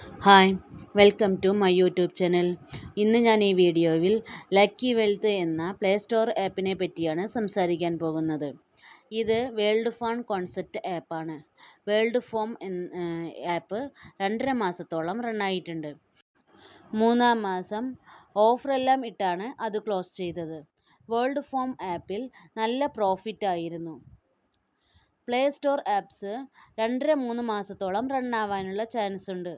Hi, welcome to my YouTube channel. ഇന്ന് ഞാൻ ഈ വീഡിയോയിൽ ലക്കി വെൽത്ത് എന്ന പ്ലേ സ്റ്റോർ ആപ്പിനെ പറ്റിയാണ് സംസാരിക്കാൻ പോകുന്നത്. ഇത് വേൾഡ് ഫൺ കോൺസെപ്റ്റ് ആപ്പാണ്. വേൾഡ് ഫോം ആപ്പ് 2.5 മാസത്തോളം റണ്ണായിട്ടുണ്ട്. 3-ാം മാസം ഓഫറെല്ലാം ഇട്ടാണ് അത് ക്ലോസ് ചെയ്തത്. വേൾഡ് ഫോം ആപ്പിൽ നല്ല പ്രോഫിറ്റ് ആയിരുന്നു. പ്ലേ സ്റ്റോർ ആപ്സ് 2.5-3 മാസത്തോളം റണ്ണാവാനുള്ള ചാൻസ് ഉണ്ട്.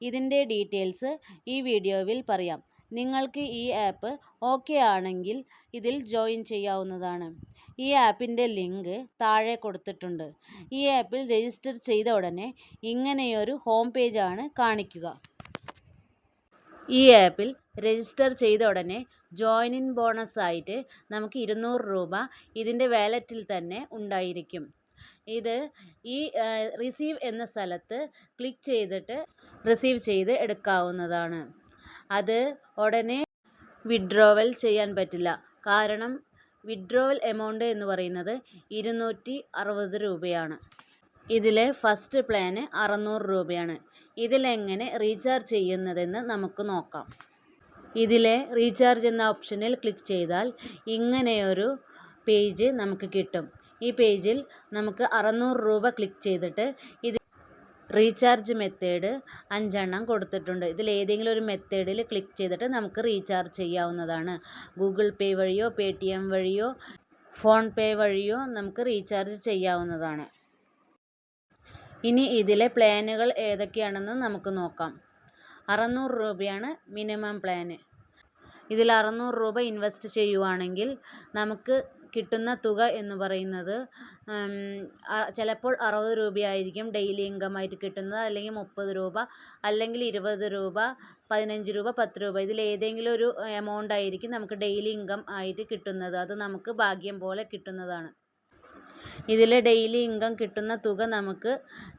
ഇതിൻ്റെ ഡീറ്റെയിൽസ് ഈ വീഡിയോയിൽ പറയാം. നിങ്ങൾക്ക് ഈ ആപ്പ് ഓക്കെ ആണെങ്കിൽ ഇതിൽ ജോയിൻ ചെയ്യാവുന്നതാണ്. ഈ ആപ്പിൻ്റെ ലിങ്ക് താഴെ കൊടുത്തിട്ടുണ്ട്. ഈ ആപ്പിൽ രജിസ്റ്റർ ചെയ്ത ഉടനെ ഇങ്ങനെയൊരു ഹോം പേജാണ് കാണിക്കുക. ഈ ആപ്പിൽ രജിസ്റ്റർ ചെയ്ത ഉടനെ ജോയിൻ ബോണസ് ആയിട്ട് നമുക്ക് 200 രൂപ ഇതിൻ്റെ വാലറ്റിൽ തന്നെ ഉണ്ടായിരിക്കും. ഇത് ഈ റിസീവ് എന്ന സ്ഥലത്ത് ക്ലിക്ക് ചെയ്തിട്ട് റിസീവ് ചെയ്ത് എടുക്കാവുന്നതാണ്. അത് ഉടനെ വിഡ്രോവൽ ചെയ്യാൻ പറ്റില്ല. കാരണം വിഡ്രോവൽ എമൗണ്ട് എന്ന് പറയുന്നത് 260 രൂപയാണ്. ഇതിലെ ഫസ്റ്റ് പ്ലാന് 600 രൂപയാണ്. ഇതിലെങ്ങനെ റീചാർജ് ചെയ്യുന്നതെന്ന് നമുക്ക് നോക്കാം. ഇതിലെ റീചാർജ് എന്ന ഓപ്ഷനിൽ ക്ലിക്ക് ചെയ്താൽ ഇങ്ങനെയൊരു പേജ് നമുക്ക് കിട്ടും. ഈ പേജിൽ നമുക്ക് 600 രൂപ ക്ലിക്ക് ചെയ്തിട്ട് ഇത് റീചാർജ് മെത്തേഡ് 5 എണ്ണം കൊടുത്തിട്ടുണ്ട്. ഇതിൽ ഏതെങ്കിലും ഒരു മെത്തേഡിൽ ക്ലിക്ക് ചെയ്തിട്ട് നമുക്ക് റീചാർജ് ചെയ്യാവുന്നതാണ്. ഗൂഗിൾ പേ വഴിയോ പേടിഎം വഴിയോ ഫോൺ പേ വഴിയോ നമുക്ക് റീചാർജ് ചെയ്യാവുന്നതാണ്. ഇനി ഇതിലെ പ്ലാനുകൾ ഏതൊക്കെയാണെന്ന് നമുക്ക് നോക്കാം. 600 രൂപയാണ് മിനിമം പ്ലാന്. ഇതിൽ 600 രൂപ ഇൻവെസ്റ്റ് ചെയ്യുവാണെങ്കിൽ നമുക്ക് കിട്ടുന്ന തുക എന്ന് പറയുന്നത് ചിലപ്പോൾ 60 രൂപയായിരിക്കും ഡെയിലി ഇൻകം ആയിട്ട് കിട്ടുന്നത്, അല്ലെങ്കിൽ 30 രൂപ, അല്ലെങ്കിൽ 20 രൂപ, 15 രൂപ, 10 രൂപ. ഇതിൽ ഏതെങ്കിലും ഒരു എമൗണ്ട് ആയിരിക്കും നമുക്ക് ഡെയിലി ഇൻകം ആയിട്ട് കിട്ടുന്നത്. അത് നമുക്ക് ഭാഗ്യം പോലെ കിട്ടുന്നതാണ്. ഇതിൽ ഡെയിലി ഇൻകം കിട്ടുന്ന തുക നമുക്ക്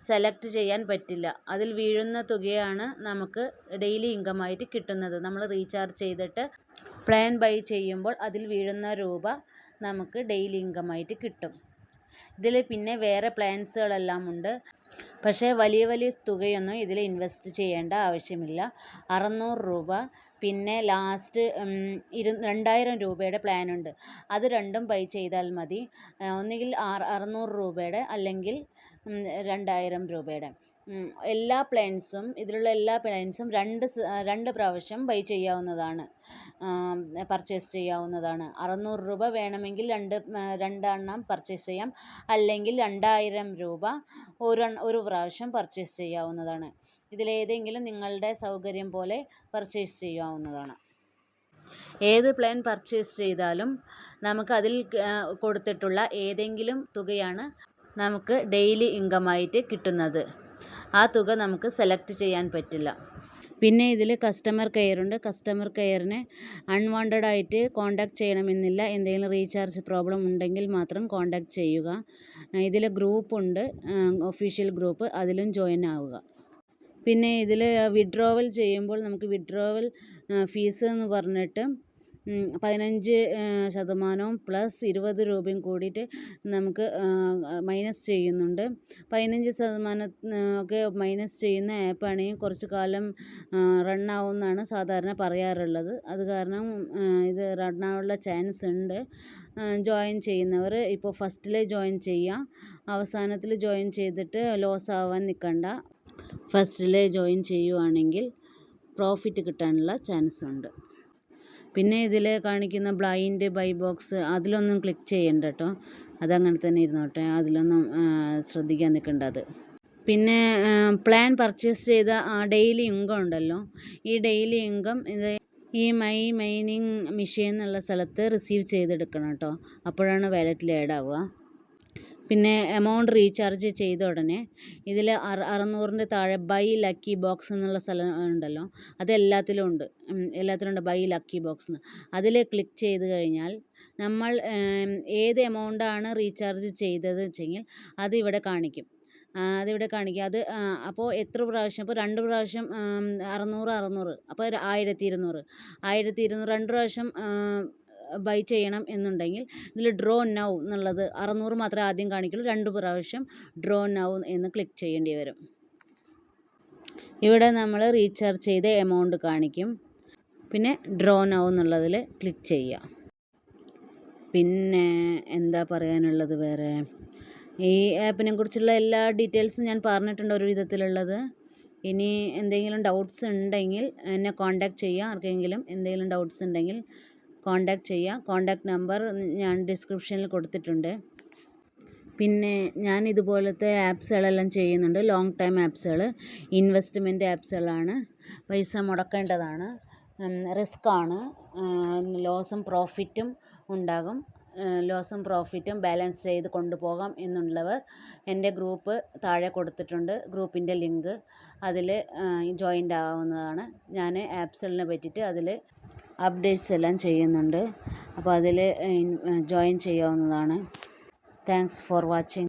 സെലക്ട് ചെയ്യാൻ പറ്റില്ല. അതിൽ വീഴുന്ന തുകയാണ് നമുക്ക് ഡെയിലി ഇൻകം ആയിട്ട് കിട്ടുന്നത്. നമ്മൾ റീചാർജ് ചെയ്തിട്ട് പ്ലാൻ ബൈ ചെയ്യുമ്പോൾ അതിൽ വീഴുന്ന രൂപ നമുക്ക് ഡെയിലി ഇൻകം ആയിട്ട് കിട്ടും. ഇതിൽ പിന്നെ വേറെ പ്ലാൻസുകളെല്ലാം ഉണ്ട്. പക്ഷേ വലിയ വലിയ തുകയൊന്നും ഇതിൽ ഇൻവെസ്റ്റ് ചെയ്യേണ്ട ആവശ്യമില്ല. 600 രൂപ, പിന്നെ ലാസ്റ്റ് 2000 രൂപയുടെ പ്ലാനുണ്ട്. അത് രണ്ടും ബൈ ചെയ്താൽ മതി. ഒന്നുകിൽ 600 രൂപയുടെ അല്ലെങ്കിൽ 2000 രൂപയുടെ. എല്ലാ പ്ലാൻസും ഇതിലുള്ള എല്ലാ പ്ലാൻസും രണ്ട് പ്രാവശ്യം ബൈ ചെയ്യാവുന്നതാണ്, പർച്ചേസ് ചെയ്യാവുന്നതാണ്. 600 രൂപ വേണമെങ്കിൽ രണ്ടെണ്ണം പർച്ചേസ് ചെയ്യാം, അല്ലെങ്കിൽ 2000 രൂപ ഒരു പ്രാവശ്യം പർച്ചേസ് ചെയ്യാവുന്നതാണ്. ഇതിലേതെങ്കിലും നിങ്ങളുടെ സൗകര്യം പോലെ പർച്ചേസ് ചെയ്യാവുന്നതാണ്. ഏത് പ്ലാൻ പർച്ചേസ് ചെയ്താലും നമുക്ക് അതിൽ കൊടുത്തിട്ടുള്ള ഏതെങ്കിലും തുകയാണ് നമുക്ക് ഡെയിലി ഇൻകമായിട്ട് കിട്ടുന്നത്. ആ തുക നമുക്ക് സെലക്ട് ചെയ്യാൻ പറ്റില്ല. പിന്നെ ഇതിൽ കസ്റ്റമർ കെയർ ഉണ്ട്. കസ്റ്റമർ കെയറിനെ അൺവാണ്ടഡ് ആയിട്ട് കോൺടാക്റ്റ് ചെയ്യണമെന്നില്ല. എന്തെങ്കിലും റീചാർജ് പ്രോബ്ലം ഉണ്ടെങ്കിൽ മാത്രം കോൺടാക്റ്റ് ചെയ്യുക. ഇതിൽ ഗ്രൂപ്പുണ്ട്, ഒഫീഷ്യൽ ഗ്രൂപ്പ്, അതിലും ജോയിൻ ആവുക. പിന്നെ ഇതിൽ വിഡ്രോവൽ ചെയ്യുമ്പോൾ നമുക്ക് വിഡ്രോവൽ ഫീസ് എന്ന് പറഞ്ഞിട്ട് 15% പ്ലസ് 20 രൂപയും കൂടിയിട്ട് നമുക്ക് മൈനസ് ചെയ്യുന്നുണ്ട്. 15% ഒക്കെ മൈനസ് ചെയ്യുന്ന ആപ്പാണെങ്കിൽ കുറച്ച് കാലം റണ്ണാവുമെന്നാണ് സാധാരണ പറയാറുള്ളത്. അത് കാരണം ഇത് റണ്ണാവാനുള്ള ചാൻസ് ഉണ്ട്. ജോയിൻ ചെയ്യുന്നവർ ഇപ്പോൾ ഫസ്റ്റിൽ ജോയിൻ ചെയ്യുക. അവസാനത്തിൽ ജോയിൻ ചെയ്തിട്ട് ലോസ് ആവാൻ നിൽക്കണ്ട. ഫസ്റ്റിൽ ജോയിൻ ചെയ്യുവാണെങ്കിൽ പ്രോഫിറ്റ് കിട്ടാനുള്ള ചാൻസ് ഉണ്ട്. പിന്നെ ഇതിൽ കാണിക്കുന്ന ബ്ലൈൻഡ് ബൈ ബോക്സ് അതിലൊന്നും ക്ലിക്ക് ചെയ്യണ്ട കേട്ടോ. അതങ്ങനെ തന്നെ ഇരുന്നോട്ടെ, അതിലൊന്നും ശ്രദ്ധിക്കാൻ നിൽക്കണ്ട അത്. പിന്നെ പ്ലാൻ പർച്ചേസ് ചെയ്ത ഡെയിലി ഇൻകം ഉണ്ടല്ലോ, ഈ ഡെയിലി ഇൻകം ഇത് ഈ മൈ മൈനിങ് മെഷീൻ എന്നുള്ള സ്ഥലത്ത് റിസീവ് ചെയ്തെടുക്കണം കേട്ടോ. അപ്പോഴാണ് വാലറ്റിൽ ആഡ് ആവുക. പിന്നെ എമൗണ്ട് റീചാർജ് ചെയ്ത ഉടനെ ഇതിൽ 600-ൻ്റെ താഴെ ബൈ ലക്കി ബോക്സ് എന്നുള്ള സ്ഥലം ഉണ്ടല്ലോ, അതെല്ലാത്തിലും ഉണ്ട്. ബൈ ലക്കി ബോക്സ് എന്ന്. അതിൽ ക്ലിക്ക് ചെയ്ത് കഴിഞ്ഞാൽ നമ്മൾ ഏത് എമൗണ്ടാണ് റീചാർജ് ചെയ്തത് വെച്ചെങ്കിൽ അതിവിടെ കാണിക്കും. അത് അപ്പോൾ എത്ര പ്രാവശ്യം, അപ്പോൾ 2 പ്രാവശ്യം 600, അപ്പോൾ 1200, 2 പ്രാവശ്യം ബൈ ചെയ്യണം എന്നുണ്ടെങ്കിൽ ഇതിൽ ഡ്രോ നൗ എന്നുള്ളത് 600 മാത്രമേ ആദ്യം കാണിക്കുള്ളൂ. 2 പ്രാവശ്യം ഡ്രോ നൗ എന്ന് ക്ലിക്ക് ചെയ്യേണ്ടി വരും. ഇവിടെ നമ്മൾ റീചാർജ് ചെയ്ത എമൗണ്ട് കാണിക്കും. പിന്നെ ഡ്രോ നൗ എന്നുള്ളതിൽ ക്ലിക്ക് ചെയ്യുക. പിന്നെ എന്താ പറയാനുള്ളത് വേറെ, ഈ ആപ്പിനെ കുറിച്ചുള്ള എല്ലാ ഡീറ്റെയിൽസും ഞാൻ പറഞ്ഞിട്ടുണ്ട് ഒരു വിധത്തിലുള്ളത്. ഇനി എന്തെങ്കിലും ഡൗട്ട്സ് ഉണ്ടെങ്കിൽ എന്നെ കോൺടാക്റ്റ് ചെയ്യുക. ആർക്കെങ്കിലും എന്തെങ്കിലും ഡൗട്ട്സ് ഉണ്ടെങ്കിൽ കോൺടാക്റ്റ് ചെയ്യുക. കോൺടാക്റ്റ് നമ്പർ ഞാൻ ഡിസ്ക്രിപ്ഷനിൽ കൊടുത്തിട്ടുണ്ട്. പിന്നെ ഞാൻ ഇതുപോലത്തെ ആപ്സുകളെല്ലാം ചെയ്യുന്നുണ്ട്. ലോങ് ടൈം ആപ്സുകൾ, ഇൻവെസ്റ്റ്മെൻറ്റ് ആപ്സുകളാണ്. പൈസ മുടക്കേണ്ടതാണ്, റിസ്ക്കാണ്, ലോസും പ്രോഫിറ്റും ഉണ്ടാകും. ലോസും പ്രോഫിറ്റും ബാലൻസ് ചെയ്ത് കൊണ്ടുപോകാം എന്നുള്ളവർ എൻ്റെ ഗ്രൂപ്പ് താഴെ കൊടുത്തിട്ടുണ്ട്. ഗ്രൂപ്പിൻ്റെ ലിങ്ക്, അതിൽ ജോയിൻ്റ് ആവുന്നതാണ്. ഞാൻ ആപ്സുകളിനെ പറ്റിയിട്ട് അതിൽ അപ്ഡേറ്റ്സ് എല്ലാം ചെയ്യുന്നുണ്ട്. അപ്പോൾ അതിൽ ജോയിൻ ചെയ്യാവുന്നതാണ്. Thanks for watching.